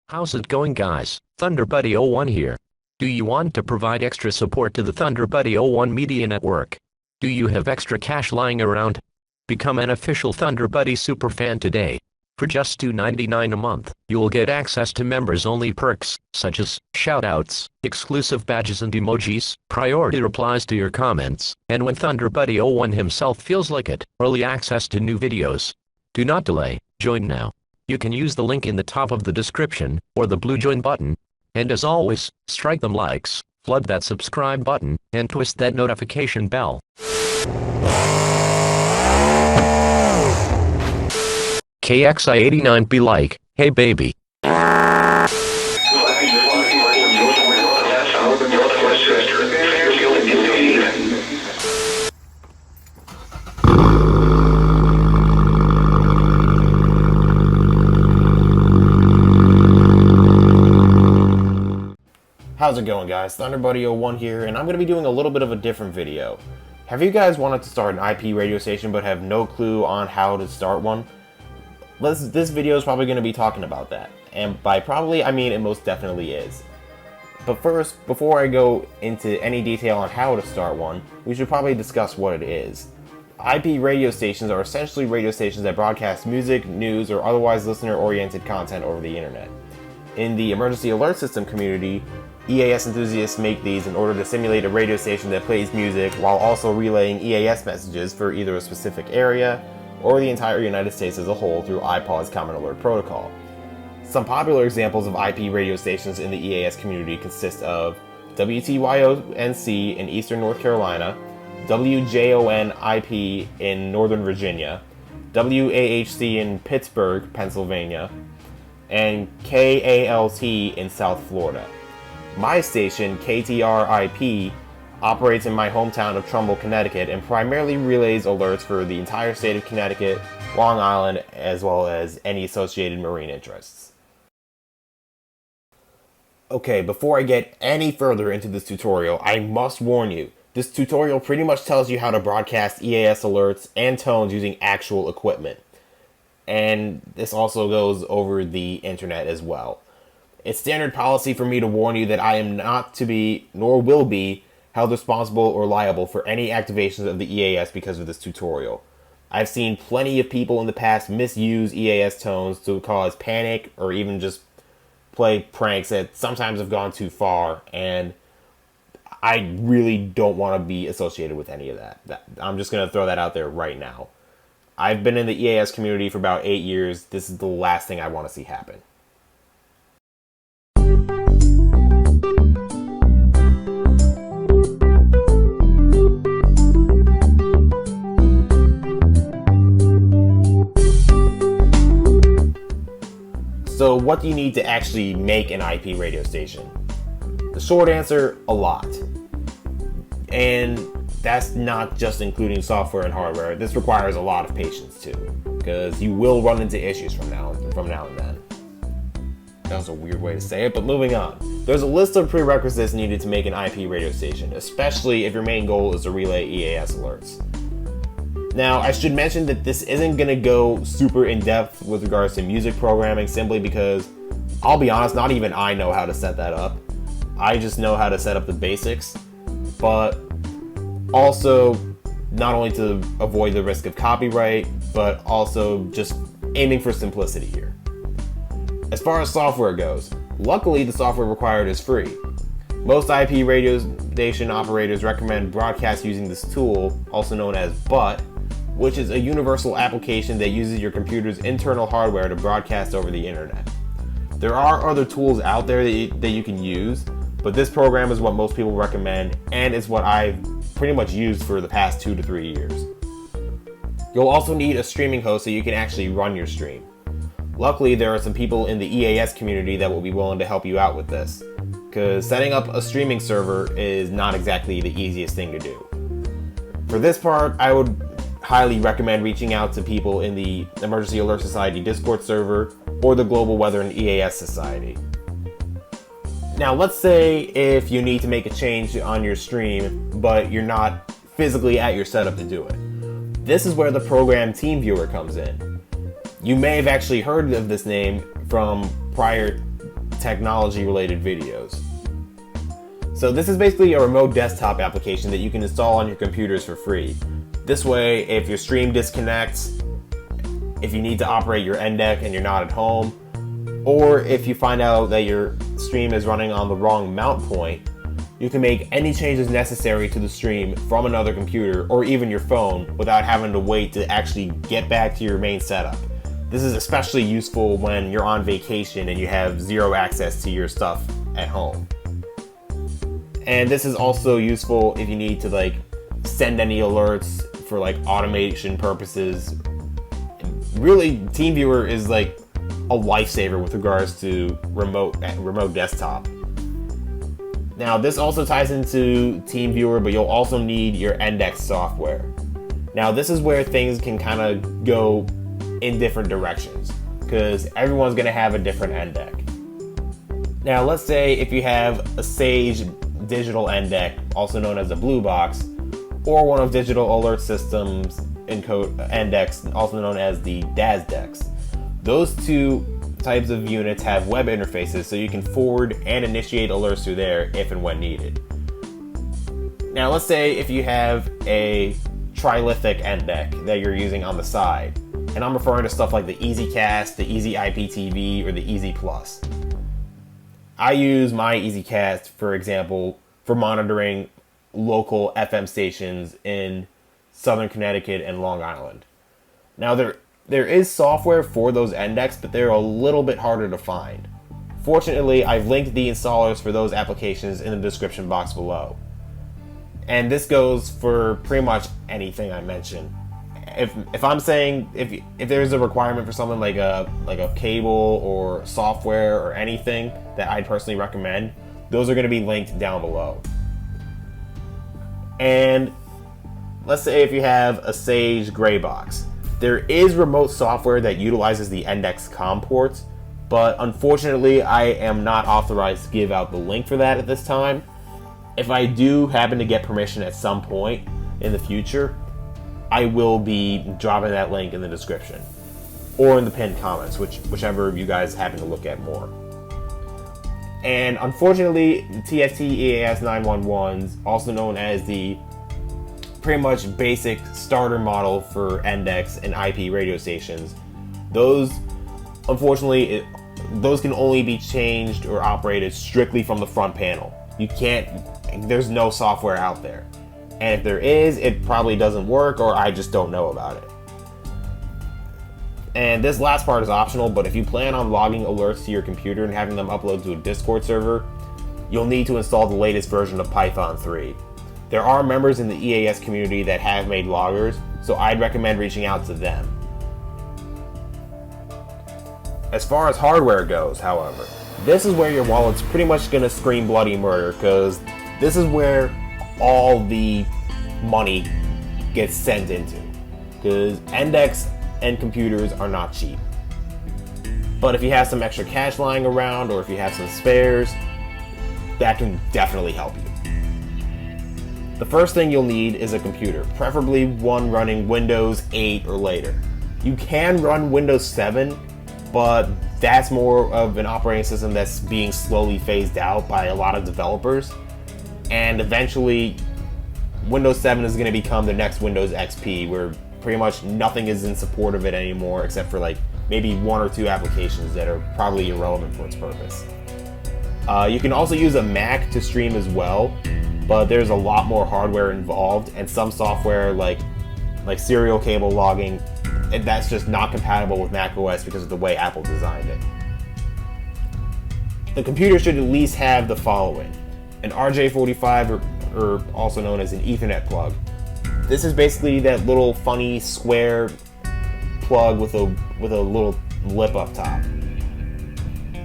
How's it going, guys? ThunderBuddy01 here. Do you want to provide extra support to the ThunderBuddy01 Media Network? Do you have extra cash lying around? Become an official ThunderBuddy superfan today. For just $2.99 a month, you'll get access to members-only perks, such as shoutouts, exclusive badges and emojis, priority replies to your comments, and when ThunderBuddy01 himself feels like it, early access to new videos. Do not delay, join now. You can use the link in the top of the description, or the blue join button. And as always, strike them likes, flood that subscribe button, and twist that notification bell. KXI89 be like, hey baby. How's it going, guys? ThunderBuddy01 here, and I'm going to be doing a little bit of a different video. Have you guys wanted to start an IP radio station but have no clue on how to start one? This video is probably going to be talking about that, and by probably I mean it most definitely is. But first, before I go into any detail on how to start one, we should probably discuss what it is. IP radio stations are essentially radio stations that broadcast music, news, or otherwise listener-oriented content over the internet. In the emergency alert system community, EAS enthusiasts make these in order to simulate a radio station that plays music while also relaying EAS messages for either a specific area or the entire United States as a whole through iPod's Common Alert Protocol. Some popular examples of IP radio stations in the EAS community consist of WTYO-NC in Eastern North Carolina, WJON-IP in Northern Virginia, WAHC in Pittsburgh, Pennsylvania, and KALT in South Florida. My station, KTR-IP, operates in my hometown of Trumbull, Connecticut, and primarily relays alerts for the entire state of Connecticut, Long Island, as well as any associated marine interests. Okay, before I get any further into this tutorial, I must warn you, this tutorial pretty much tells you how to broadcast EAS alerts and tones using actual equipment. And this also goes over the internet as well. It's standard policy for me to warn you that I am not to be, nor will be, held responsible or liable for any activations of the EAS because of this tutorial. I've seen plenty of people in the past misuse EAS tones to cause panic or even just play pranks that sometimes have gone too far, and I really don't want to be associated with any of that. I'm just going to throw that out there right now. I've been in the EAS community for about 8 years. This is the last thing I want to see happen. So what do you need to actually make an IP radio station? The short answer, a lot. And that's not just including software and hardware. This requires a lot of patience too, because you will run into issues from now and then. That was a weird way to say it, but moving on. There's a list of prerequisites needed to make an IP radio station, especially if your main goal is to relay EAS alerts. Now, I should mention that this isn't going to go super in-depth with regards to music programming simply because, I'll be honest, not even I know how to set that up. I just know how to set up the basics, but also not only to avoid the risk of copyright, but also just aiming for simplicity here. As far as software goes, luckily the software required is free. Most IP radio station operators recommend broadcast using this tool, also known as BUT, which is a universal application that uses your computer's internal hardware to broadcast over the internet. There are other tools out there that you can use, but this program is what most people recommend, and it's what I've pretty much used for the past 2 to 3 years. You'll also need a streaming host so you can actually run your stream. Luckily, there are some people in the EAS community that will be willing to help you out with this, because setting up a streaming server is not exactly the easiest thing to do. For this part, I would highly recommend reaching out to people in the Emergency Alert Society Discord server or the Global Weather and EAS Society. Now, let's say if you need to make a change on your stream, but you're not physically at your setup to do it. This is where the program TeamViewer comes in. You may have actually heard of this name from prior technology-related videos. So this is basically a remote desktop application that you can install on your computers for free. This way, if your stream disconnects, if you need to operate your ENDEC and you're not at home, or if you find out that your stream is running on the wrong mount point, you can make any changes necessary to the stream from another computer or even your phone without having to wait to actually get back to your main setup. This is especially useful when you're on vacation and you have zero access to your stuff at home. And this is also useful if you need to send any alerts for automation purposes. Really, TeamViewer is a lifesaver with regards to remote desktop. Now, this also ties into TeamViewer, but you'll also need your ENDEC software. Now, this is where things can kind of go in different directions, because everyone's going to have a different ENDEC. Now, let's say if you have a Sage digital ENDEC, also known as a blue box, or one of Digital Alert Systems ENDECs, also known as the DASDECs. Those two types of units have web interfaces, so you can forward and initiate alerts through there if and when needed. Now, let's say if you have a trilithic ENDEC that you're using on the side, and I'm referring to stuff like the EasyCast, the Easy IPTV, or the Easy Plus. I use my EasyCast, for example, for monitoring local FM stations in Southern Connecticut and Long Island. Now, there is software for those ENDECs, but they're a little bit harder to find. Fortunately, I've linked the installers for those applications in the description box below. And this goes for pretty much anything I mentioned. If I'm saying if there's a requirement for something like a cable or software or anything that I'd personally recommend, those are going to be linked down below. And let's say if you have a Sage gray box, there is remote software that utilizes the ENDEC COM ports, but unfortunately I am not authorized to give out the link for that at this time. If I do happen to get permission at some point in the future, I will be dropping that link in the description or in the pinned comments, whichever you guys happen to look at more. And unfortunately, the TFT EAS 911s, also known as the pretty much basic starter model for ENDECs and IP radio stations, those unfortunately those can only be changed or operated strictly from the front panel. There's no software out there. And if there is, it probably doesn't work, or I just don't know about it. And this last part is optional, but if you plan on logging alerts to your computer and having them upload to a Discord server, you'll need to install the latest version of Python 3. There are members in the EAS community that have made loggers, so I'd recommend reaching out to them. As far as hardware goes, however, this is where your wallet's pretty much going to scream bloody murder, because this is where all the money gets sent into, because ENDECs and computers are not cheap. But if you have some extra cash lying around, or if you have some spares, that can definitely help you. The first thing you'll need is a computer, preferably one running Windows 8 or later. You can run Windows 7, but that's more of an operating system that's being slowly phased out by a lot of developers. And eventually, Windows 7 is going to become the next Windows XP, where pretty much nothing is in support of it anymore, except for maybe one or two applications that are probably irrelevant for its purpose. You can also use a Mac to stream as well, but there's a lot more hardware involved, and some software like serial cable logging, and that's just not compatible with macOS because of the way Apple designed it. The computer should at least have the following: an RJ45, or also known as an Ethernet plug. This is basically that little funny square plug with a little lip up top.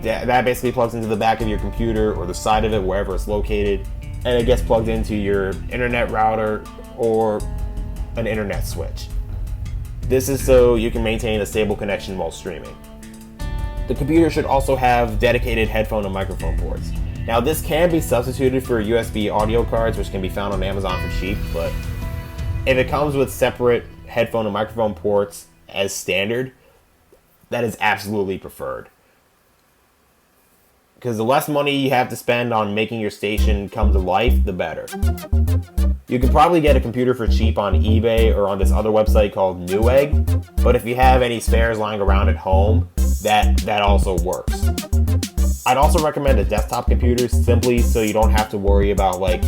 That basically plugs into the back of your computer or the side of it, wherever it's located, and it gets plugged into your internet router or an internet switch. This is so you can maintain a stable connection while streaming. The computer should also have dedicated headphone and microphone ports. Now, this can be substituted for USB audio cards, which can be found on Amazon for cheap, but if it comes with separate headphone and microphone ports as standard, that is absolutely preferred. because the less money you have to spend on making your station come to life, the better. You can probably get a computer for cheap on eBay or on this other website called Newegg, but if you have any spares lying around at home, that also works. I'd also recommend a desktop computer simply so you don't have to worry about like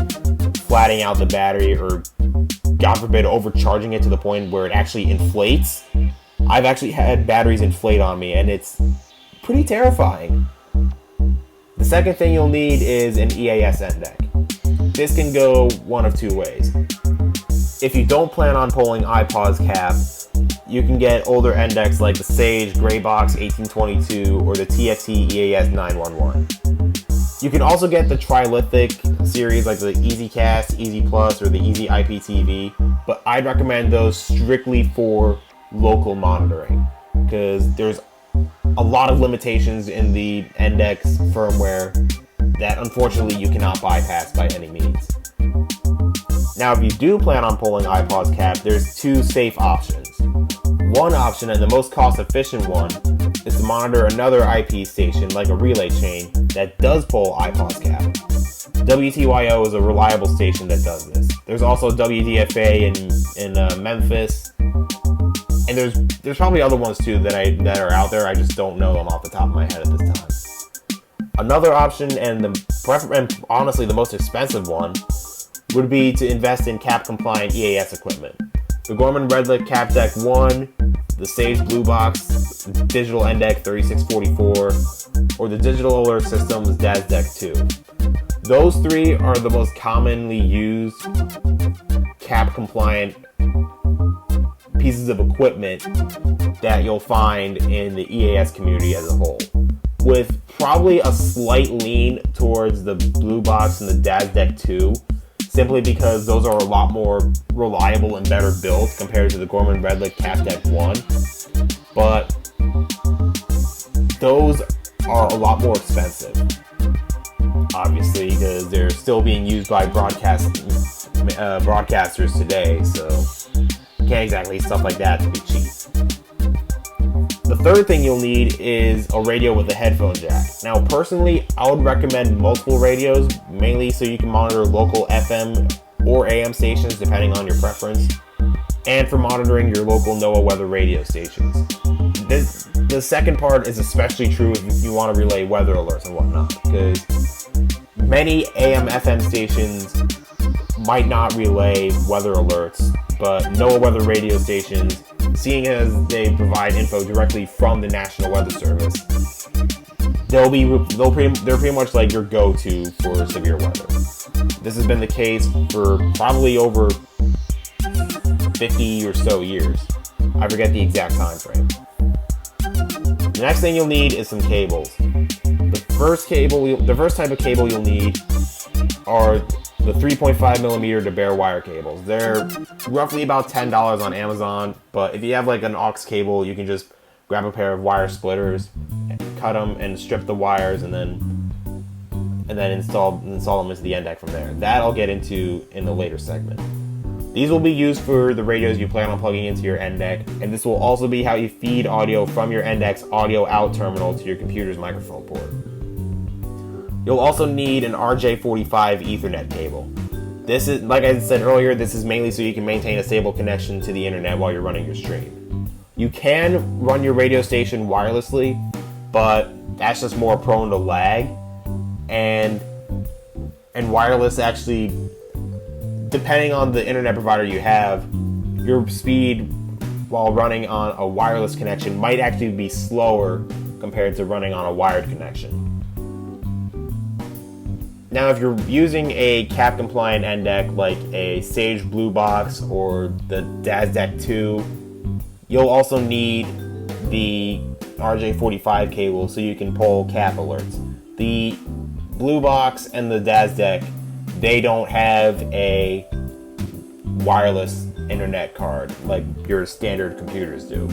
flattening out the battery or, God forbid, overcharging it to the point where it actually inflates. I've actually had batteries inflate on me, and it's pretty terrifying. The second thing you'll need is an EAS ENDEC. This can go one of two ways. If you don't plan on pulling iPod's cap, you can get older ENDECs like the Sage Greybox 1822 or the TXT EAS 911. You can also get the Trilithic series like the EasyCast, Easy Plus, or the Easy IPTV, but I'd recommend those strictly for local monitoring because there's a lot of limitations in the ENDEC's firmware that unfortunately you cannot bypass by any means. Now, if you do plan on pulling iPod's cap, there's two safe options. One option, and the most cost-efficient one, is to monitor another IP station like a relay chain that does pull iPod's cap. WTYO is a reliable station that does this. There's also WDFA in Memphis, and there's probably other ones too that are out there. I just don't know them off the top of my head at this time. Another option, and honestly the most expensive one, would be to invest in cap-compliant EAS equipment. The Gorman Redlick Cap Deck 1, the Sage Blue Box Digital ENDEC 3644, or the Digital Alert Systems DAS Deck 2. Those three are the most commonly used cap-compliant pieces of equipment that you'll find in the EAS community as a whole, with probably a slight lean towards the Blue Box and the DAS Deck 2, simply because those are a lot more reliable and better built compared to the Gorman Redlick Cap Deck 1. But those are a lot more expensive, obviously, because they're still being used by broadcasters today, so you can't exactly stuff like that to be cheap. The third thing you'll need is a radio with a headphone jack. Now, personally, I would recommend multiple radios, mainly so you can monitor local FM or AM stations, depending on your preference, and for monitoring your local NOAA weather radio stations. The second part is especially true if you want to relay weather alerts and whatnot, because many AM FM stations might not relay weather alerts, but NOAA weather radio stations, seeing as they provide info directly from the National Weather Service, they're pretty much like your go-to for severe weather. This has been the case for probably over 50 or so years. I forget the exact time frame. The next thing you'll need is some cables. The first type of cable you'll need are the 3.5mm to bare wire cables. They're roughly about $10 on Amazon, but if you have like an aux cable, you can just grab a pair of wire splitters, cut them and strip the wires, and then install them into the ENDEC from there. That I'll get into in the later segment. These will be used for the radios you plan on plugging into your ENDEC, and this will also be how you feed audio from your ENDEC's audio out terminal to your computer's microphone port. You'll also need an RJ45 Ethernet cable. This is, like I said earlier, this is mainly so you can maintain a stable connection to the internet while you're running your stream. You can run your radio station wirelessly, but that's just more prone to lag, and wireless actually, depending on the internet provider you have, your speed while running on a wireless connection might actually be slower compared to running on a wired connection. Now, if you're using a cap-compliant ENDEC like a Sage Blue Box or the DAS Deck 2, you'll also need the RJ45 cable so you can pull cap alerts. The Blue Box and the DAS Deck, they don't have a wireless internet card like your standard computers do.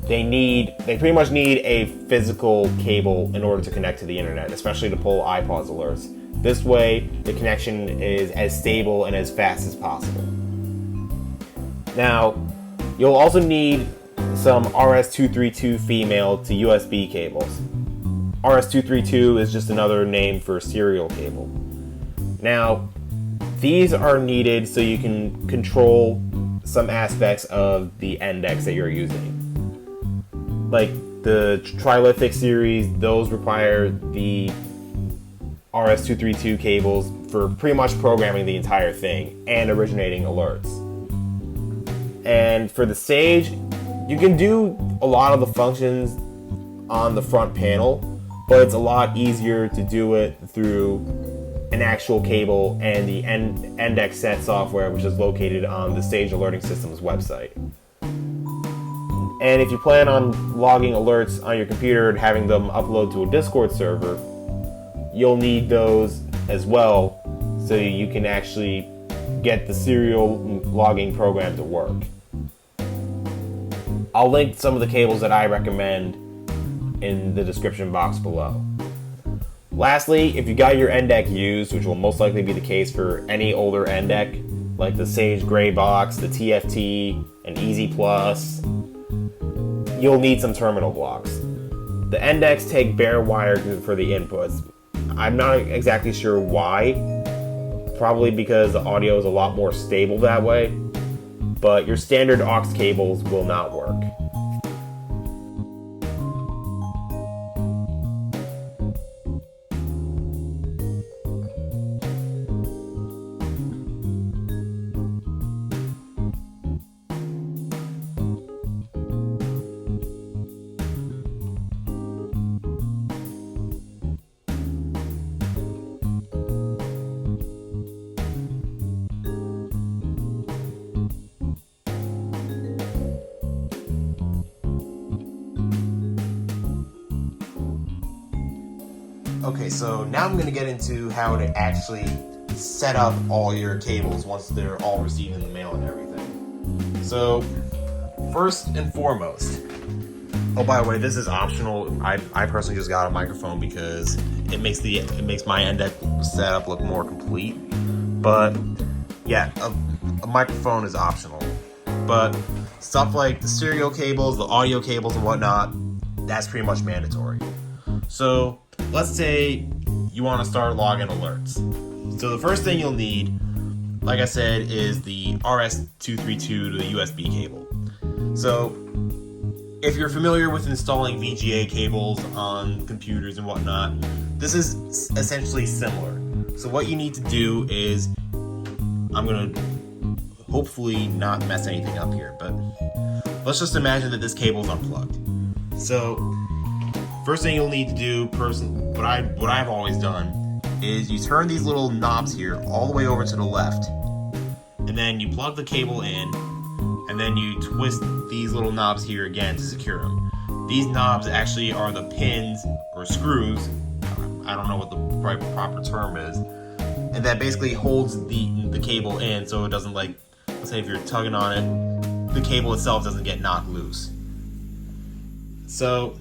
They pretty much need a physical cable in order to connect to the internet, especially to pull iPod's alerts. This way, the connection is as stable and as fast as possible. Now, you'll also need some RS-232 female to USB cables. RS-232 is just another name for serial cable. Now, these are needed so you can control some aspects of the ENDEC that you're using. Like the Trilithic series, those require the RS-232 cables for pretty much programming the entire thing and originating alerts. And for the Sage, you can do a lot of the functions on the front panel, but it's a lot easier to do it through an actual cable and the ENDEC set software, which is located on the Sage Alerting System's website. And if you plan on logging alerts on your computer and having them upload to a Discord server, you'll need those as well so you can actually get the serial logging program to work. I'll link some of the cables that I recommend in the description box below. Lastly, if you got your ENDEC used, which will most likely be the case for any older ENDEC, like the Sage Gray Box, the TFT, and Easy Plus, you'll need some terminal blocks. The ENDECs take bare wire for the inputs. I'm not exactly sure why. Probably because the audio is a lot more stable that way, but your standard aux cables will not work. Okay, so now I'm going to get into how to actually set up all your cables once they're all received in the mail and everything. So, first and foremost, oh, by the way, this is optional. I personally just got a microphone because it makes my ENDEC setup look more complete. But yeah, a microphone is optional. But stuff like the serial cables, the audio cables, and whatnot, that's pretty much mandatory. So let's say you want to start logging alerts. So the first thing you'll need, like I said, is the RS-232 to the USB cable. So if you're familiar with installing VGA cables on computers and whatnot, this is essentially similar. So what you need to do is, I'm going to hopefully not mess anything up here, but let's just imagine that this cable is unplugged. So first thing you'll need to do, what I've always done, is you turn these little knobs here all the way over to the left, and then you plug the cable in, and then you twist these little knobs here again to secure them. These knobs actually are the pins or screws, I don't know what the proper term is, and that basically holds the cable in so it doesn't, like, let's say if you're tugging on it, the cable itself doesn't get knocked loose. So,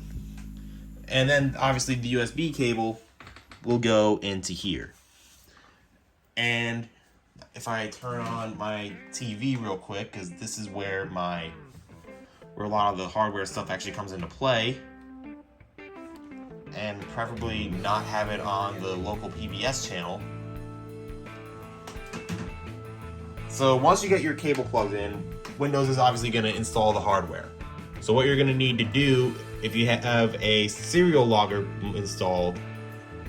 and then obviously the USB cable will go into here. And if I turn on my TV real quick, because this is where a lot of the hardware stuff actually comes into play, and preferably not have it on the local PBS channel. So once you get your cable plugged in, Windows is obviously going to install the hardware. So what you're going to need to do, if you have a serial logger installed,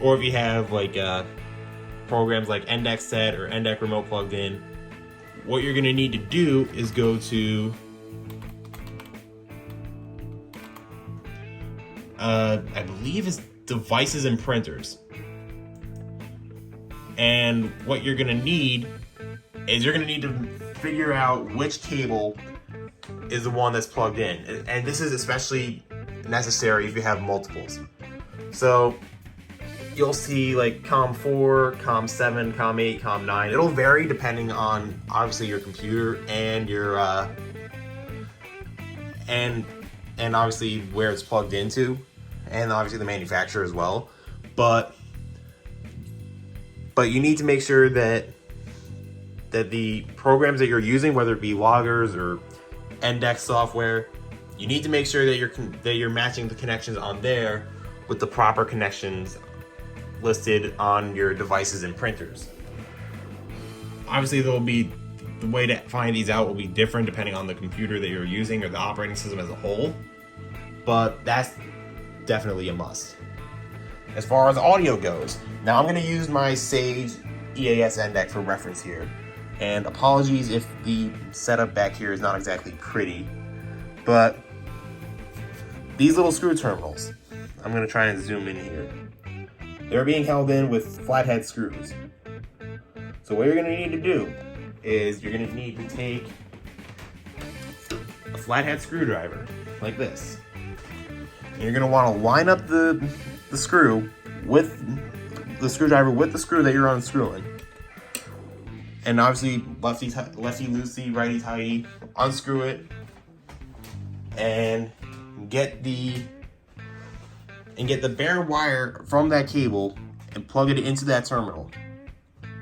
or if you have like programs like ENDEC Set or ENDEC Remote plugged in, what you're going to need to do is go to I believe it's devices and printers. And what you're going to need is you're going to need to figure out which cable is the one that's plugged in. And this is especially necessary if you have multiples. So you'll see like COM 4, COM 7, COM 8, COM 9. It'll vary depending on obviously your computer and your and obviously where it's plugged into, and obviously the manufacturer as well. But you need to make sure that the programs that you're using, whether it be loggers or ENDEC software, you need to make sure that you're matching the connections on there with the proper connections listed on your devices and printers. Obviously, the way to find these out will be different depending on the computer that you're using or the operating system as a whole, but that's definitely a must. As far as audio goes, now I'm going to use my Sage EAS ENDEC for reference here, and apologies if the setup back here is not exactly pretty, but these little screw terminals, I'm going to try and zoom in here. They're being held in with flathead screws. So what you're going to need to do is you're going to need to take a flathead screwdriver like this. And you're going to want to line up the screw with the screwdriver with the screw that you're unscrewing. And obviously lefty loosey, righty tighty, unscrew it and get the bare wire from that cable and plug it into that terminal.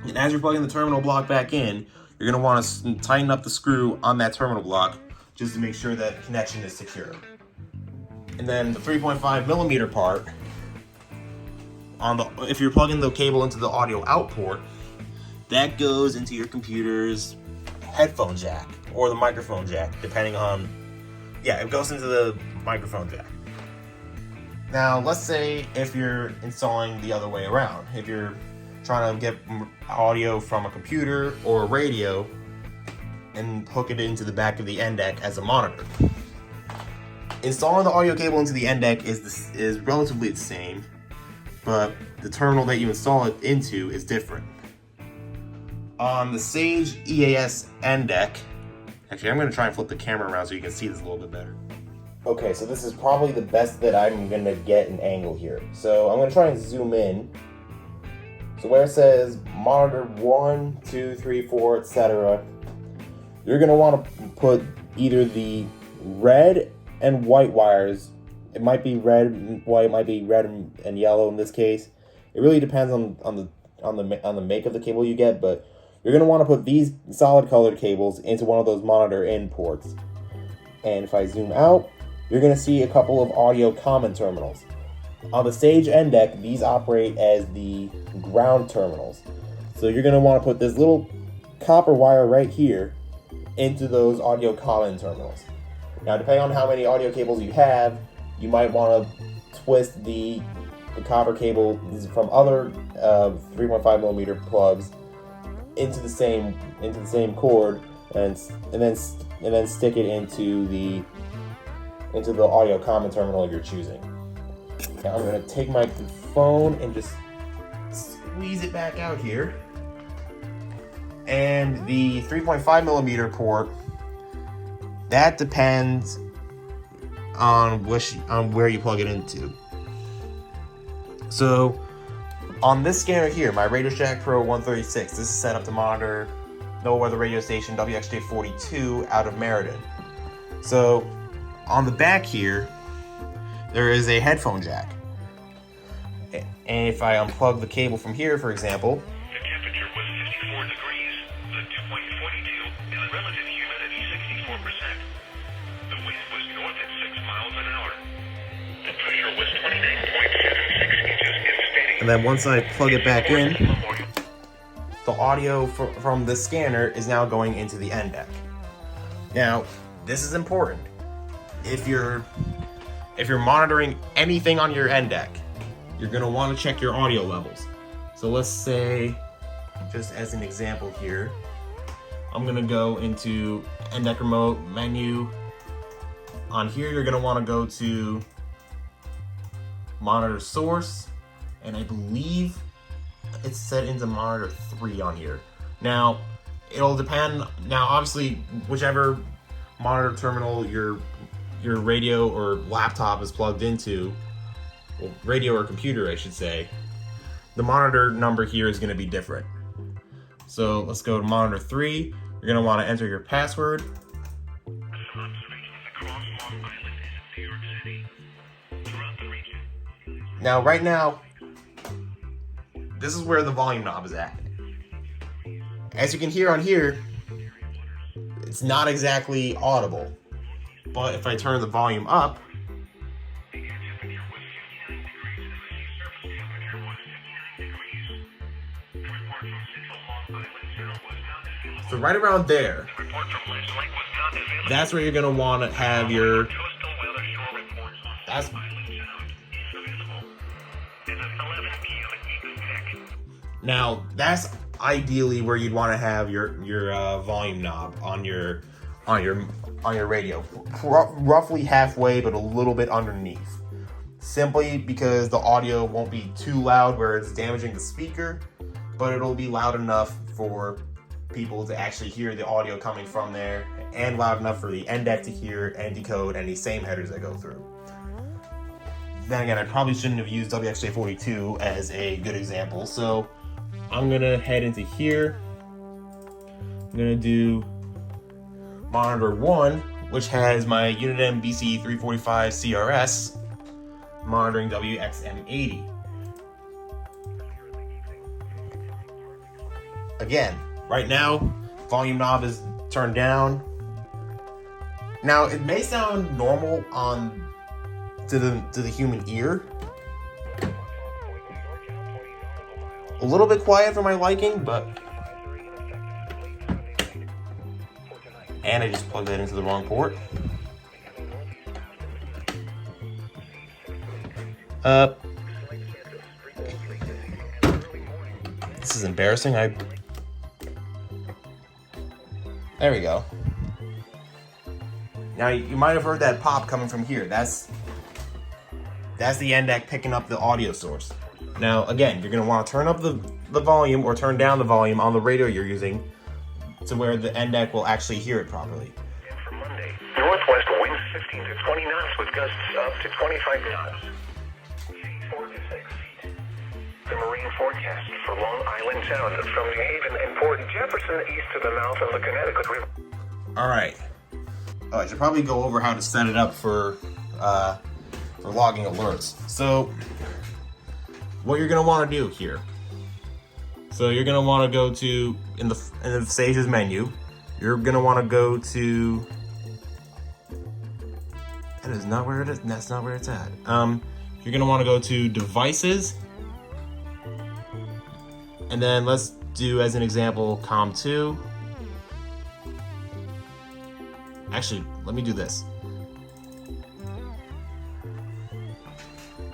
And as you're plugging the terminal block back in, you're going to want to tighten up the screw on that terminal block just to make sure that the connection is secure. And then the 3.5 millimeter part, if you're plugging the cable into the audio out port, that goes into your computer's headphone jack or the microphone jack, depending on, it goes into the microphone jack. Now, let's say if you're installing the other way around, if you're trying to get audio from a computer or a radio and hook it into the back of the ENDEC as a monitor. Installing the audio cable into the ENDEC is relatively the same, but the terminal that you install it into is different. On the Sage EAS ENDEC, actually I'm going to try and flip the camera around so you can see this a little bit better. Okay, so this is probably the best that I'm going to get an angle here. So I'm going to try and zoom in. So where it says monitor 1, 2, 3, 4, etc., you're going to want to put either the red and white wires. It might be red and white, it might be red and yellow in this case. It really depends on the make of the cable you get, but you're going to want to put these solid colored cables into one of those monitor in ports. And if I zoom out, you're going to see a couple of audio common terminals. On the Sage ENDEC, these operate as the ground terminals. So you're going to want to put this little copper wire right here into those audio common terminals. Now, depending on how many audio cables you have, you might want to twist the copper cable from other 3.5 millimeter plugs into the same cord and then stick it into the audio common terminal you're choosing. Now I'm going to take my phone and just squeeze it back out here. And the 3.5 millimeter port, that depends on where you plug it into. So on this scanner here, my Radio Shack Pro 136, this is set up to monitor No Weather radio station WXJ42 out of Meriden. So on the back here, there is a headphone jack. And if I unplug the cable from here, for example, the temperature was 54 degrees, the dew point 42, and the relative humidity 64%. The wind was north at 6 miles an hour. The pressure was 29.76 inches and steady. And then once I plug it back in, the audio from the scanner is now going into the ENDEC. Now, this is important. If you're monitoring anything on your ENDEC, you're going to want to check your audio levels. So let's say, just as an example here, I'm going to go into ENDEC remote menu. On here, you're going to want to go to monitor source, and I believe it's set into monitor 3 on here. Now, it'll depend. Now, obviously, whichever monitor terminal your radio or laptop is plugged into, well, radio or computer, I should say, the monitor number here is going to be different. So let's go to monitor 3. You're going to want to enter your password. Now, right now, this is where the volume knob is at. As you can hear on here, it's not exactly audible. But if I turn the volume up, So right around there, that's where you're going to want to have your... Now, that's ideally where you'd want to have your volume knob on your radio, roughly halfway, but a little bit underneath. Simply because the audio won't be too loud where it's damaging the speaker, but it'll be loud enough for people to actually hear the audio coming from there, and loud enough for the ENDEC to hear and decode any same headers that go through. Then again, I probably shouldn't have used WXJ42 as a good example, so I'm gonna head into here. I'm gonna do monitor 1, which has my Unitem BC345 CRS monitoring WXM80. Again, right now, volume knob is turned down. Now, it may sound normal to the human ear. A little bit quiet for my liking, but... And I just plugged that into the wrong port. This is embarrassing. There we go. Now you might have heard that pop coming from here. That's the ENDEC picking up the audio source. Now again, you're going to want to turn up the volume or turn down the volume on the radio you're using to where the ENDEC will actually hear it properly. For Monday, northwest winds 15 to 20 knots with gusts up to 25 knots. 4 to 6. The marine forecast for Long Island Sound from New Haven and Port Jefferson east to the mouth of the Connecticut River. All right. Oh, I should probably go over how to set it up for logging alerts. So, what you're gonna want to do here. So you're gonna want to go to in the Sage's menu. You're gonna want to go to. That is not where it is. That's not where it's at. You're gonna want to go to Devices, and then let's do as an example COM2. Actually, let me do this.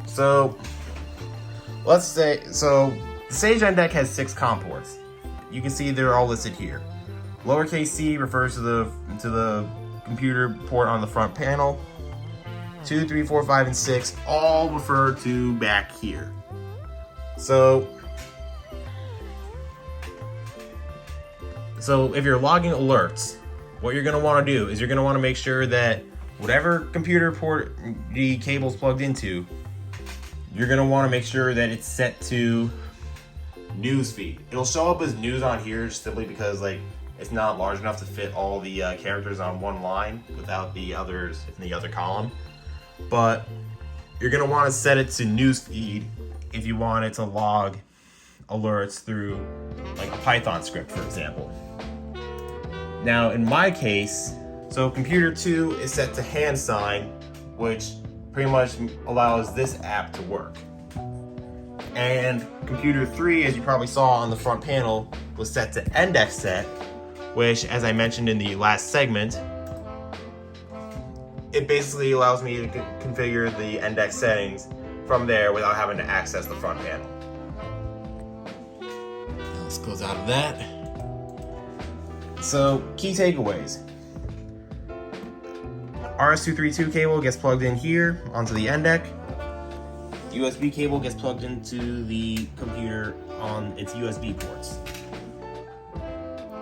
So let's say the Sage ENDEC has 6 COM ports. You can see they're all listed here. Lowercase c refers to the computer port on the front panel. 2, 3, 4, 5, and 6 all refer to back here. So if you're logging alerts, what you're going to want to do is you're going to want to make sure that whatever computer port the cable's plugged into, you're going to want to make sure that it's set to newsfeed. It'll show up as news on here simply because it's not large enough to fit all the characters on one line without the others in the other column. But you're going to want to set it to newsfeed if you want it to log alerts through a Python script, for example. Now in my case, so computer 2 is set to hand sign, which pretty much allows this app to work. And computer 3, as you probably saw on the front panel, was set to ENDEC set, which, as I mentioned in the last segment, it basically allows me to configure the ENDEC settings from there without having to access the front panel. Let's close out of that. So, key takeaways. RS-232 cable gets plugged in here onto the ENDEC. USB cable gets plugged into the computer on its USB ports.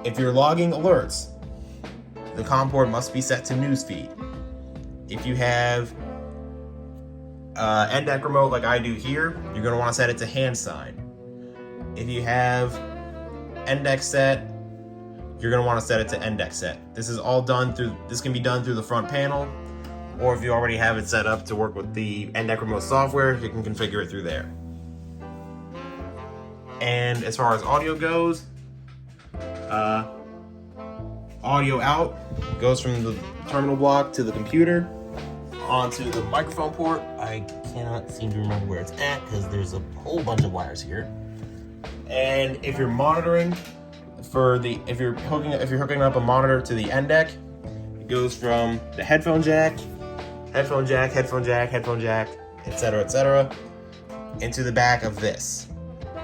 If you're logging alerts, the COM port must be set to newsfeed. If you have ENDEC remote like I do here, you're going to want to set it to hand sign. If you have ENDEC set, you're going to want to set it to ENDEC set. This can be done through the front panel, or if you already have it set up to work with the ENDEC remote software, you can configure it through there. And as far as audio goes, audio out goes from the terminal block to the computer onto the microphone port. I cannot seem to remember where it's at because there's a whole bunch of wires here. And if you're monitoring if you're hooking up a monitor to the ENDEC, it goes from the headphone jack, etc., into the back of this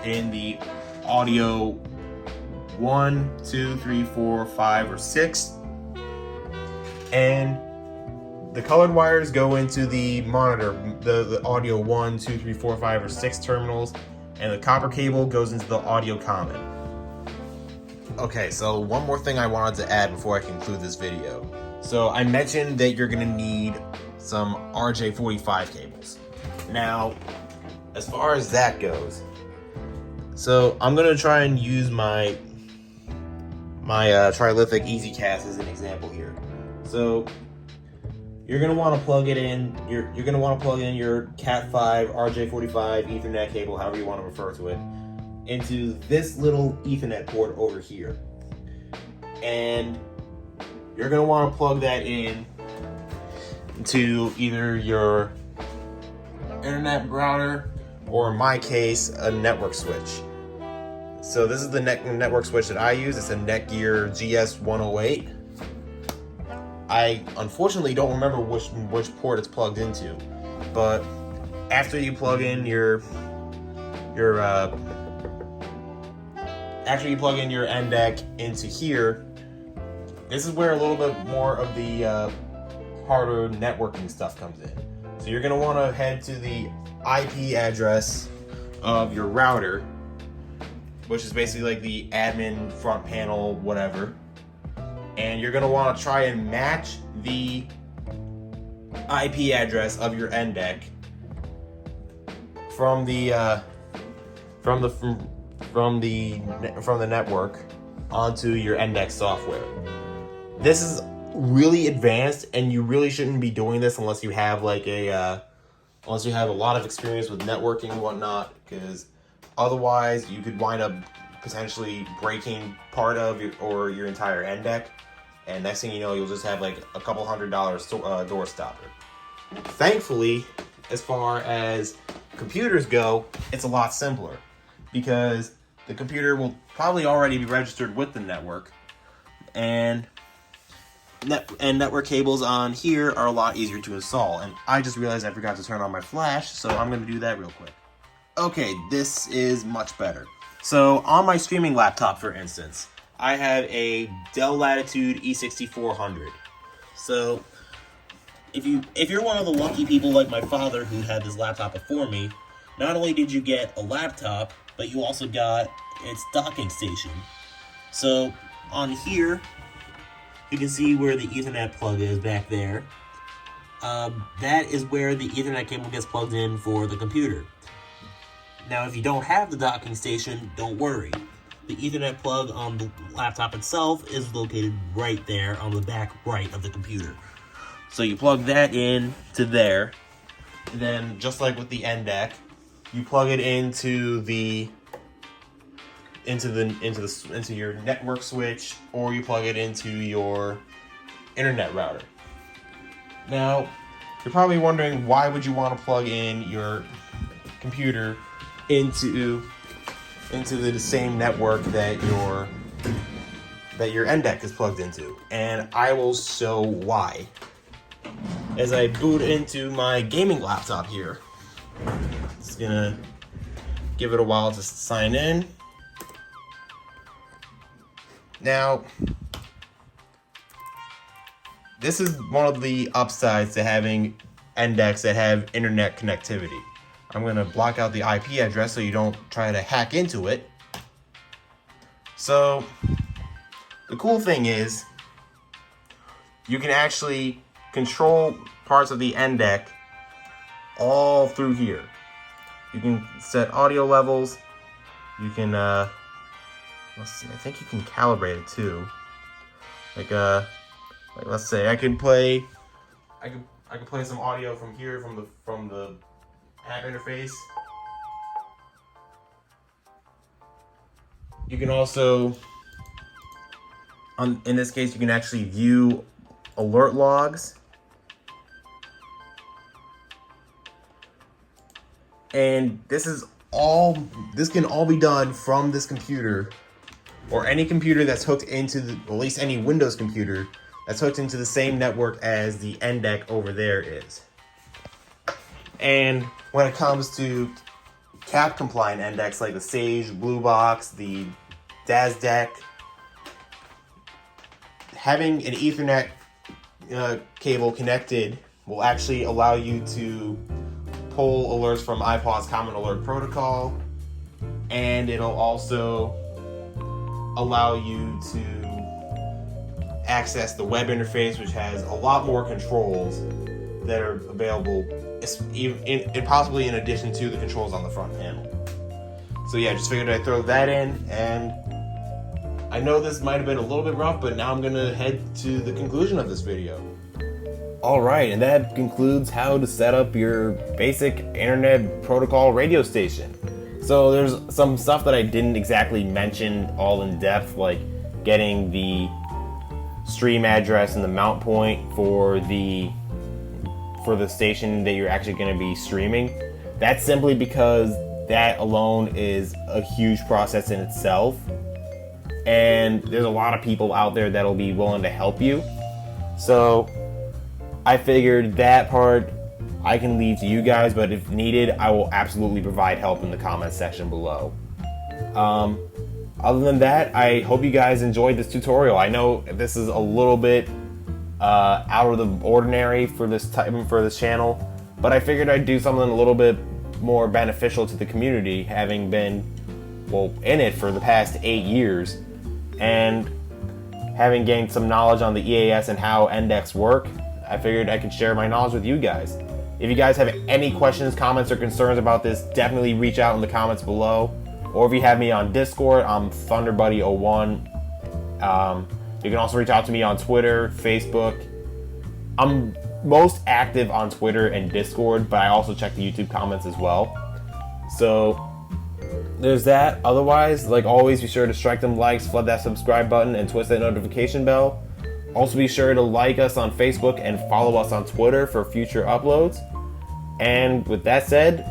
in the audio 1, 2, 3, 4, 5, or 6. And the colored wires go into the monitor, the audio 1, 2, 3, 4, 5, or 6 terminals, and the copper cable goes into the audio common. Okay, so one more thing I wanted to add before I conclude this video. So I mentioned that you're gonna need some RJ45 cables. Now, as far as that goes, so I'm gonna try and use my trilithic EasyCast as an example here. So you're gonna want to plug it in. You're gonna want to plug in your Cat5 RJ45 Ethernet cable, however you want to refer to it, into this little Ethernet port over here, and you're gonna want to plug that in to either your internet router, or in my case, a network switch. So this is the network switch that I use. It's a Netgear GS108. I unfortunately don't remember which port it's plugged into, but after you plug in your ENDEC into here, this is where a little bit more of the harder networking stuff comes in. So you're gonna want to head to the IP address of your router, which is basically like the admin front panel, whatever. And you're gonna want to try and match the IP address of your ENDEC from the network onto your ENDEC software. This is really advanced, and you really shouldn't be doing this unless you have a lot of experience with networking and whatnot, because otherwise you could wind up potentially breaking part of your entire ENDEC, and next thing you know, you'll just have like a couple $100 door stopper. Thankfully, as far as computers go, it's a lot simpler, because the computer will probably already be registered with the network, and network cables on here are a lot easier to install. And I just realized I forgot to turn on my flash, so I'm going to do that real quick. Okay, this is much better. So on my streaming laptop, for instance, I have a Dell Latitude E6400. So if you're one of the lucky people like my father who had this laptop before me, not only did you get a laptop, but you also got its docking station. So on here, you can see where the Ethernet plug is back there. That is where the Ethernet cable gets plugged in for the computer. Now, if you don't have the docking station, don't worry. The Ethernet plug on the laptop itself is located right there on the back right of the computer. So you plug that in to there, and then just like with the ENDEC, you plug it into your network switch, or you plug it into your internet router. Now, you're probably wondering, why would you want to plug in your computer into the same network that your ENDEC is plugged into? And I will show why. As I boot into my gaming laptop here, it's gonna give it a while to sign in. Now, this is one of the upsides to having ENDECs that have internet connectivity. I'm going to block out the IP address so you don't try to hack into it. So, the cool thing is, you can actually control parts of the ENDEC all through here. You can set audio levels. You can, let's see, I think you can calibrate it too. Like let's say I can play some audio from here from the app interface. You can also, in this case, you can actually view alert logs. And this is this can all be done from this computer, or any computer that's hooked into or at least any Windows computer that's hooked into the same network as the ENDEC over there is. And when it comes to CAP compliant ENDECs like the Sage, Blue Box, the DASDEC, having an Ethernet cable connected will actually allow you to pull alerts from iPod's Common Alert Protocol, and it'll also allow you to access the web interface, which has a lot more controls that are available, possibly in addition to the controls on the front panel. So yeah, just figured I'd throw that in, and I know this might have been a little bit rough, but now I'm gonna head to the conclusion of this video. Alright, and that concludes how to set up your basic internet protocol radio station. So there's some stuff that I didn't exactly mention all in depth, like getting the stream address and the mount point for the station that you're actually going to be streaming. That's simply because that alone is a huge process in itself, and there's a lot of people out there that'll be willing to help you. So I figured that part I can leave to you guys, but if needed, I will absolutely provide help in the comments section below. Other than that, I hope you guys enjoyed this tutorial. I know this is a little bit out of the ordinary for this channel, but I figured I'd do something a little bit more beneficial to the community, having been, well, in it for the past 8 years, and having gained some knowledge on the EAS and how ENDECs work. I figured I could share my knowledge with you guys. If you guys have any questions, comments, or concerns about this, definitely reach out in the comments below. Or if you have me on Discord, I'm ThunderBuddy01. You can also reach out to me on Twitter, Facebook. I'm most active on Twitter and Discord, but I also check the YouTube comments as well. So there's that. Otherwise, like always, be sure to strike them likes, flood that subscribe button, and twist that notification bell. Also be sure to like us on Facebook and follow us on Twitter for future uploads. And with that said,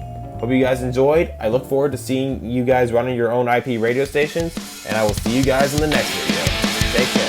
hope you guys enjoyed. I look forward to seeing you guys running your own IP radio stations, and I will see you guys in the next video. Take care.